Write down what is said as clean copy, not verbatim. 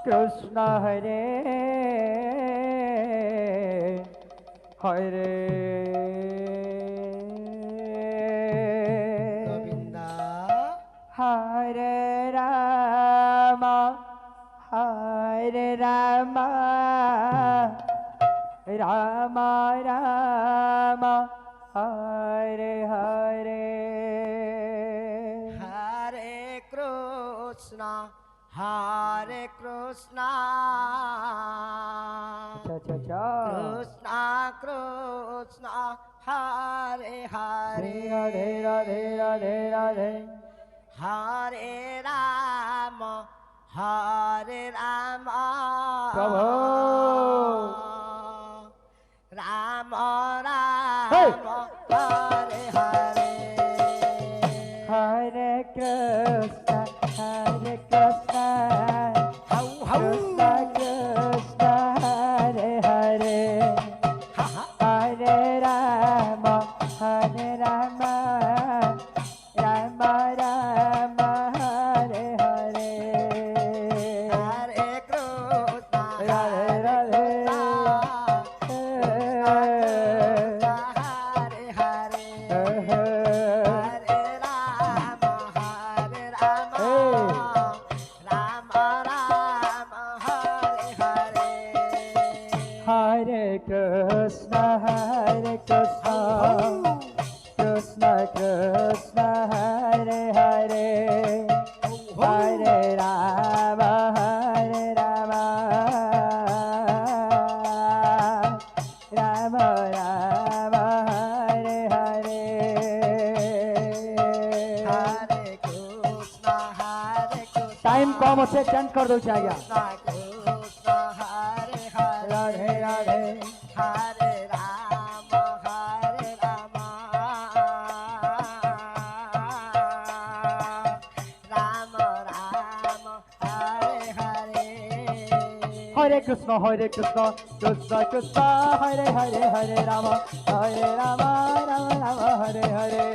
কৃষ্ণ হরে হরে গোবিন্দা হরে রাম হরে রাম রাম রাম হরে হরে হরে কৃষ্ণ হরে কৃষ্ণ আচ্ছা আচ্ছা কৃষ্ণ কৃষ্ণ হরে হরে রাধে রাধে রাধে রাধে হরে রাম প্রভু রাম হেই! রাম হরে হরে হরে কৃষ্ণ কৃষ্ণ হৌ হৌ কৃষ্ণ কৃষ্ণ হরে হরে হরে রাম রাম রাম হরে হরে হরে কৃষ্ণ রাধে হরে রাধে হরে হরে হরে রাম রাম রাম হরে হরে হরে কৃষ্ণ কৃষ্ণ কৃষ্ণ হরে হরে হরে রাম রাম রাম হরে হরে हरे कृष्ण टाइम कम अच्छे चेंज कर दो आज्ञा कृष्ण हरे हरे राधे राधे हरे राम राम राम हरे हरे हरे कृष्ण कृष्ण कृष्ण हरे हरे हरे राम राम राम हरे हरे